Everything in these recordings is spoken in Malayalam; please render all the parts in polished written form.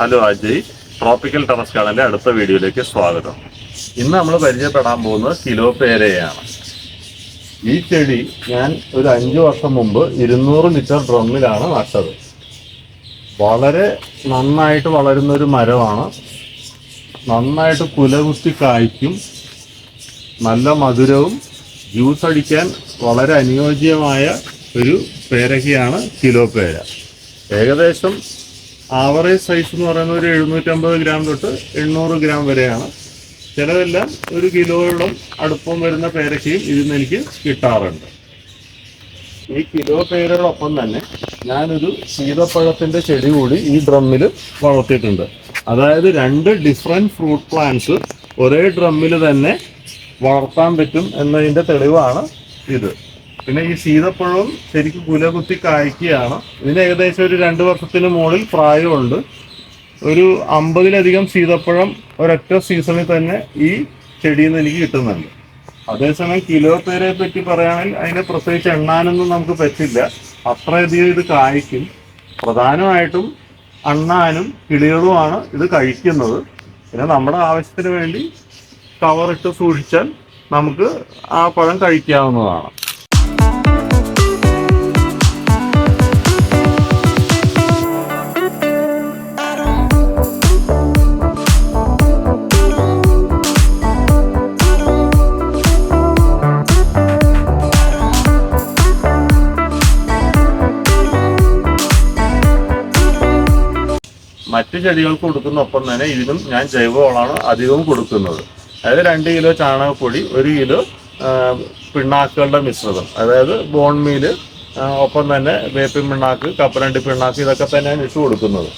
ഹലോ അജയ്, ട്രോപ്പിക്കൽ ടെറസ് ഗാർഡന്റെ അടുത്ത വീഡിയോയിലേക്ക് സ്വാഗതം. ഇന്ന് നമ്മൾ പരിചയപ്പെടാൻ പോകുന്നത് കിലോപേരയാണ്. ഈ ചെടി ഞാൻ ഒരു 5 വർഷം മുമ്പ് 200 ലിറ്റർ ഡ്രമ്മിലാണ് നട്ടത്. വളരെ നന്നായിട്ട് വളരുന്ന ഒരു മരമാണ്. നന്നായിട്ട് കുലകുത്തി കായ്ക്കും. നല്ല മധുരവും ജ്യൂസ് അടിക്കാൻ വളരെ അനുയോജ്യമായ ഒരു പേരയ്ക്കയാണ് കിലോപേര. ഏകദേശം ആവറേജ് സൈസ് എന്ന് പറയുന്നത് ഒരു 750 ഗ്രാം തൊട്ട് 800 ഗ്രാം വരെയാണ്. ചിലതെല്ലാം 1 കിലോയോളം അടുപ്പം വരുന്ന പേരയ്ക്കയും ഇതിൽ എനിക്ക് കിട്ടാറുണ്ട്. ഈ കിലോപേരയോടൊപ്പം തന്നെ ഞാനൊരു സീതപ്പഴത്തിൻ്റെ ചെടി കൂടി ഈ ഡ്രമ്മിൽ വളർത്തിയിട്ടുണ്ട്. അതായത് 2 ഡിഫറെൻറ്റ് ഫ്രൂട്ട് പ്ലാന്റ്സ് ഒരേ ഡ്രമ്മിൽ തന്നെ വളർത്താൻ പറ്റും എന്നതിൻ്റെ തെളിവാണ് ഇത്. പിന്നെ ഈ സീതപ്പഴവും ശരിക്കും കുലകുത്തി കായ്ക്കുകയാണ്. ഇതിന് ഏകദേശം ഒരു 2 വർഷത്തിന് മുകളിൽ പ്രായമുണ്ട്. ഒരു 50-ലധികം സീതപ്പഴം ഒരൊറ്റ സീസണിൽ തന്നെ ഈ ചെടിയിൽ നിന്ന് എനിക്ക് കിട്ടുന്നുണ്ട്. അതേസമയം കിലോപേരയെ പറ്റി പറയുകയാണെങ്കിൽ അതിനെ പ്രത്യേകിച്ച് എണ്ണാനൊന്നും നമുക്ക് പറ്റില്ല. അത്രയധികം ഇത് കായ്ക്കും. പ്രധാനമായിട്ടും അണ്ണാനും കിളികളുമാണ് ഇത് കഴിക്കുന്നത്. പിന്നെ നമ്മുടെ ആവശ്യത്തിന് വേണ്ടി കവറിട്ട് സൂക്ഷിച്ചാൽ നമുക്ക് ആ പഴം കഴിക്കാവുന്നതാണ്. മറ്റു ചെടികൾക്ക് കൊടുക്കുന്നൊപ്പം തന്നെ ഇതിനും ഞാൻ ജൈവവളമാണ് അധികവും കൊടുക്കുന്നത്. അതായത് 2 കിലോ ചാണകപ്പൊടി, 1 കിലോ പിണ്ണാക്കുകളുടെ മിശ്രിതം, അതായത് ബോൺ മീല്, ഒപ്പം തന്നെ വേപ്പിൻ പിണ്ണാക്ക്, കപ്പലണ്ടി പിണ്ണാക്ക്, ഇതൊക്കെ തന്നെയാണ് ഇട്ട് കൊടുക്കുന്നത്.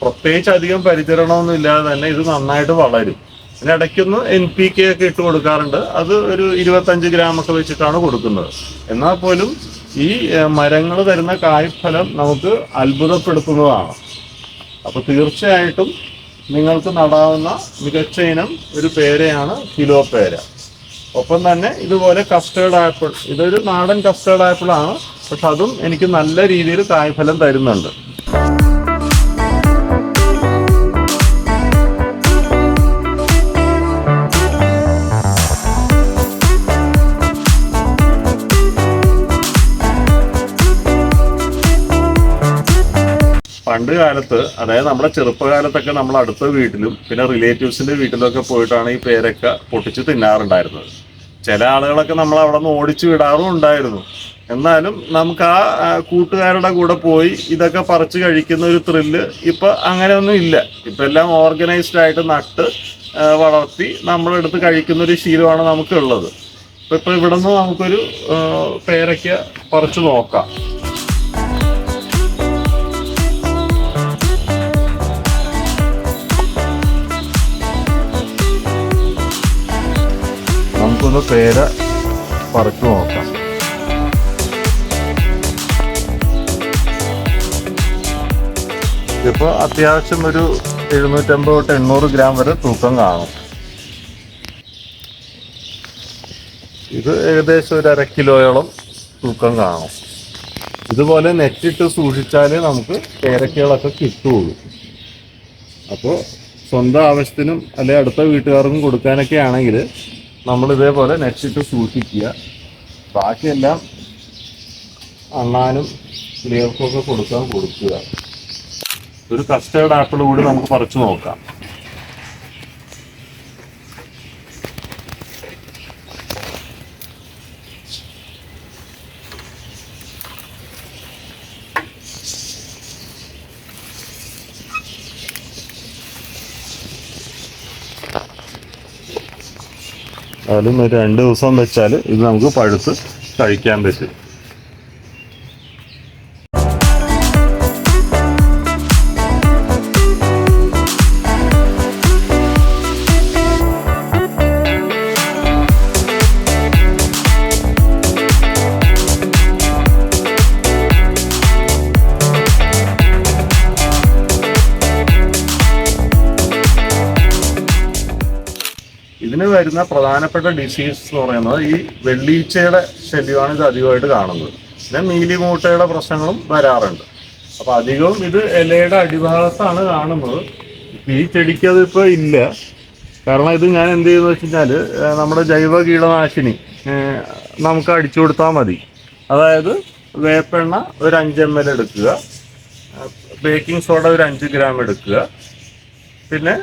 പ്രത്യേകിച്ച് അധികം പരിചരണമൊന്നും ഇല്ലാതെ തന്നെ ഇത് നന്നായിട്ട് വളരും. പിന്നെ ഇടയ്ക്കൊന്ന് NPK ഒക്കെ ഇട്ട് കൊടുക്കാറുണ്ട്. അത് ഒരു 25 ഗ്രാമൊക്കെ വെച്ചിട്ടാണ് കൊടുക്കുന്നത്. എന്നാൽ പോലും ഈ മരങ്ങൾ തരുന്ന കായ്ഫലം നമുക്ക് അത്ഭുതപ്പെടുത്തുന്നതാണ്. അപ്പോൾ തീർച്ചയായിട്ടും നിങ്ങൾക്ക് നടാവുന്ന മികച്ച ഇനം ഒരു പേരയാണ് കിലോപേര. ഒപ്പം തന്നെ ഇതുപോലെ കസ്റ്റേർഡ് ആപ്പിൾ, ഇതൊരു നാടൻ കസ്റ്റേർഡ് ആപ്പിൾ ആണ്. പക്ഷെ അതും എനിക്ക് നല്ല രീതിയിൽ കായ്ഫലം തരുന്നുണ്ട്. പണ്ട് കാലത്ത്, അതായത് നമ്മുടെ ചെറുപ്പകാലത്തൊക്കെ നമ്മൾ അടുത്ത വീട്ടിലും പിന്നെ റിലേറ്റീവ്സിൻ്റെ വീട്ടിലൊക്കെ പോയിട്ടാണ് ഈ പേരക്ക പൊട്ടിച്ച് തിന്നാറുണ്ടായിരുന്നത്. ചില ആളുകളൊക്കെ നമ്മൾ അവിടെ നിന്ന് ഓടിച്ചു വിടാറും ഉണ്ടായിരുന്നു. എന്നാലും നമുക്ക് ആ കൂട്ടുകാരുടെ കൂടെ പോയി ഇതൊക്കെ പറിച്ച് കഴിക്കുന്ന ഒരു ത്രില്ല് ഇപ്പം അങ്ങനെയൊന്നും ഇല്ല. ഇപ്പം എല്ലാം ഓർഗനൈസ്ഡ് ആയിട്ട് നട്ട് വളർത്തി നമ്മളെടുത്ത് കഴിക്കുന്നൊരു ശീലമാണ് നമുക്കുള്ളത്. ഇപ്പം ഇവിടെ നിന്ന് നമുക്കൊരു പേരയ്ക്ക പറിച്ച് നോക്കാം. നമുക്കൊന്ന് പേര പറിച്ചു നോക്കാം. ഇതിപ്പോൾ അത്യാവശ്യം ഒരു 750 തൊട്ട് 800 ഗ്രാം വരെ തൂക്കം കാണും. ഇത് ഏകദേശം ഒരു 1/2 കിലോയോളം തൂക്കം കാണും. ഇതുപോലെ നെറ്റിട്ട് സൂക്ഷിച്ചാലേ നമുക്ക് പേരക്കകളൊക്കെ കിട്ടുകയുള്ളൂ. അപ്പോൾ സ്വന്തം ആവശ്യത്തിനും അല്ലെങ്കിൽ അടുത്ത വീട്ടുകാർക്കും കൊടുക്കാനൊക്കെ ആണെങ്കിൽ നമ്മൾ ഇതേപോലെ നെറ്റിട്ട് സൂക്ഷിക്കുക. ബാക്കിയെല്ലാം അണ്ണാനും കിളികൾക്കൊക്കെ കൊടുക്കുക. ഒരു കസ്റ്റേർഡ് ആപ്പിൾ കൂടി നമുക്ക് പറിച്ചു നോക്കാം. അതിലും ഒരു 2 ദിവസം വെച്ചാൽ ഇത് നമുക്ക് പഴുത്ത് കഴിക്കാൻ പറ്റും. ഇതിന് വരുന്ന പ്രധാനപ്പെട്ട ഡിസീസ് എന്ന് പറയുന്നത് ഈ വെള്ളീച്ചയുടെ ശല്യമാണ് ഇത് അധികമായിട്ട് കാണുന്നത്. പിന്നെ മീലിമൂട്ടയുടെ പ്രശ്നങ്ങളും വരാറുണ്ട്. അപ്പോൾ അധികവും ഇത് ഇലയുടെ അടിഭാഗത്താണ് കാണുന്നത്. ഈ ചെടിക്ക് അതിപ്പോൾ ഇല്ല. കാരണം ഇത് ഞാൻ എന്ത് ചെയ്യുന്നത് വെച്ച് കഴിഞ്ഞാൽ നമ്മുടെ ജൈവ കീടനാശിനി നമുക്ക് അടിച്ചു കൊടുത്താൽ മതി. അതായത് വേപ്പെണ്ണ ഒരു 5 ml എടുക്കുക, ബേക്കിംഗ് സോഡ ഒരു 5 ഗ്രാം എടുക്കുക, പിന്നെ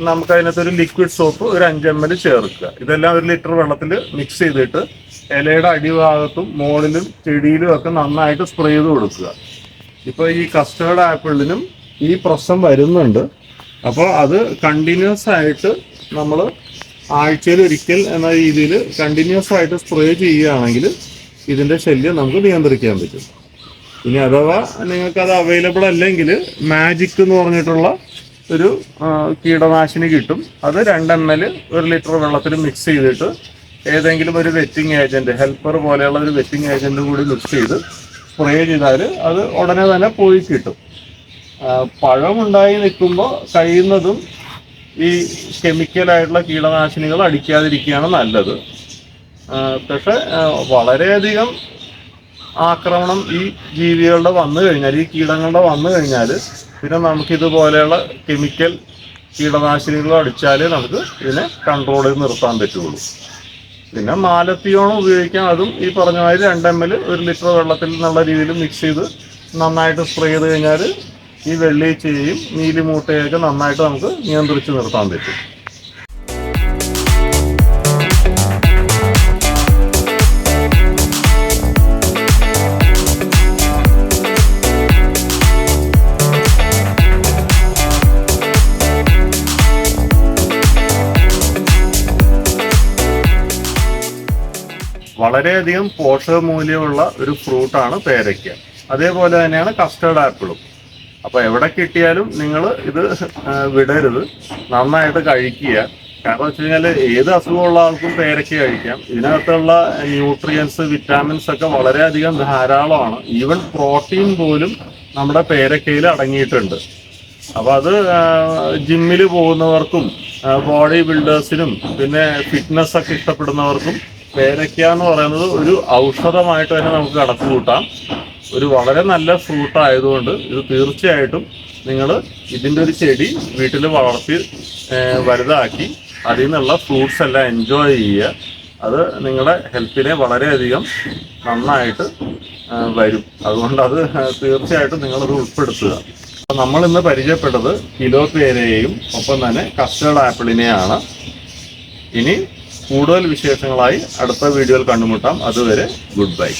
നമുക്ക് അതിനകത്തൊരു ലിക്വിഡ് സോപ്പ് ഒരു 5 ml ചേർക്കുക. ഇതെല്ലാം 1 ലിറ്റർ വെള്ളത്തിൽ മിക്സ് ചെയ്തിട്ട് ഇലയുടെ അടിഭാഗത്തും മുകളിലും ചെടിയിലും ഒക്കെ നന്നായിട്ട് സ്പ്രേ ചെയ്ത് കൊടുക്കുക. ഇപ്പോൾ ഈ കസ്റ്റേർഡ് ആപ്പിളിനും ഈ പ്രശ്നം വരുന്നുണ്ട്. അപ്പോൾ അത് കണ്ടിന്യൂസ് ആയിട്ട് നമ്മൾ ആഴ്ചയിൽ ഒരിക്കൽ എന്ന രീതിയിൽ കണ്ടിന്യൂസ് ആയിട്ട് സ്പ്രേ ചെയ്യുകയാണെങ്കിൽ ഇതിൻ്റെ ശല്യം നമുക്ക് നിയന്ത്രിക്കാൻ പറ്റും. ഇനി അഥവാ നിങ്ങൾക്കത് അവൈലബിൾ അല്ലെങ്കിൽ മാജിക് എന്ന് പറഞ്ഞിട്ടുള്ള ഒരു കീടനാശിനി കിട്ടും. അത് 2 ml 1 ലിറ്റർ വെള്ളത്തിൽ മിക്സ് ചെയ്തിട്ട് ഏതെങ്കിലും ഒരു വെറ്റിംഗ് ഏജൻറ്റ്, ഹെൽപ്പർ പോലെയുള്ള ഒരു വെറ്റിംഗ് ഏജൻറ്റ് കൂടി മിക്സ് ചെയ്ത് സ്പ്രേ ചെയ്താൽ അത് ഉടനെ തന്നെ പോയി കിട്ടും. പഴമുണ്ടായി നിൽക്കുമ്പോൾ കഴിയുന്നതും ഈ കെമിക്കലായിട്ടുള്ള കീടനാശിനികൾ അടിക്കാതിരിക്കുകയാണ് നല്ലത്. പക്ഷെ വളരെയധികം ആക്രമണം ഈ ജീവികളുടെ വന്നു കഴിഞ്ഞാൽ, ഈ കീടങ്ങളുടെ വന്നു കഴിഞ്ഞാൽ പിന്നെ നമുക്കിതുപോലെയുള്ള കെമിക്കൽ കീടനാശിനികൾ അടിച്ചാലേ നമുക്ക് ഇതിനെ കൺട്രോൾ ചെയ്ത് നിർത്താൻ പറ്റുള്ളൂ. പിന്നെ മാലത്തിയോണം ഉപയോഗിക്കാം. അതും ഈ പറഞ്ഞ മാതിരി 2 ml 1 ലിറ്റർ വെള്ളത്തിൽ എന്നുള്ള രീതിയിൽ മിക്സ് ചെയ്ത് നന്നായിട്ട് സ്പ്രേ ചെയ്ത് കഴിഞ്ഞാൽ ഈ വെള്ളീച്ചയെയും നീലിമൂട്ടയൊക്കെ നന്നായിട്ട് നമുക്ക് നിയന്ത്രിച്ച് നിർത്താൻ പറ്റും. വളരെയധികം പോഷകമൂല്യമുള്ള ഒരു ഫ്രൂട്ടാണ് പേരയ്ക്ക. അതേപോലെ തന്നെയാണ് കസ്റ്റേർഡ് ആപ്പിളും. അപ്പോൾ എവിടെ കിട്ടിയാലും നിങ്ങൾ ഇത് വിടരുത്, നന്നായിട്ട് കഴിക്കുക. കാരണം വെച്ച് കഴിഞ്ഞാൽ ഏത് അസുഖമുള്ള ആൾക്കും പേരയ്ക്ക കഴിക്കാം. ഇതിനകത്തുള്ള ന്യൂട്രിയൻസ്, വിറ്റാമിൻസ് ഒക്കെ വളരെയധികം ധാരാളമാണ്. ഈവൻ പ്രോട്ടീൻ പോലും നമ്മുടെ പേരയ്ക്കയിൽ അടങ്ങിയിട്ടുണ്ട്. അപ്പോൾ അത് ജിമ്മിൽ പോകുന്നവർക്കും ബോഡി ബിൽഡേഴ്സിനും പിന്നെ ഫിറ്റ്നസ് ഒക്കെ ഇഷ്ടപ്പെടുന്നവർക്കും പേരയ്ക്ക എന്ന് പറയുന്നത് ഒരു ഔഷധമായിട്ട് തന്നെ നമുക്ക് കണക്ക് കൂട്ടാം. ഒരു വളരെ നല്ല ഫ്രൂട്ട് ആയതുകൊണ്ട് ഇത് തീർച്ചയായിട്ടും നിങ്ങൾ ഇതിൻ്റെ ഒരു ചെടി വീട്ടിൽ വളർത്തി വലുതാക്കി അതിൽ നിന്നുള്ള ഫ്രൂട്ട്സ് എല്ലാം എൻജോയ് ചെയ്യുക. അത് നിങ്ങളുടെ ഹെൽത്തിനെ വളരെയധികം നന്നായിട്ട് വരും. അതുകൊണ്ട് അത് തീർച്ചയായിട്ടും നിങ്ങളത് ഉൾപ്പെടുത്തുക. അപ്പോൾ നമ്മൾ ഇന്ന് പരിചയപ്പെട്ടത് കിലോ പേരയെയും ഒപ്പം തന്നെ കസ്റ്റേർഡ് ആപ്പിളിനെയാണ്. ഇനി കൂടുതൽ വിശേഷങ്ങളായി അടുത്ത വീഡിയോയിൽ കണ്ടുമുട്ടാം. അതുവരെ ഗുഡ് ബൈ.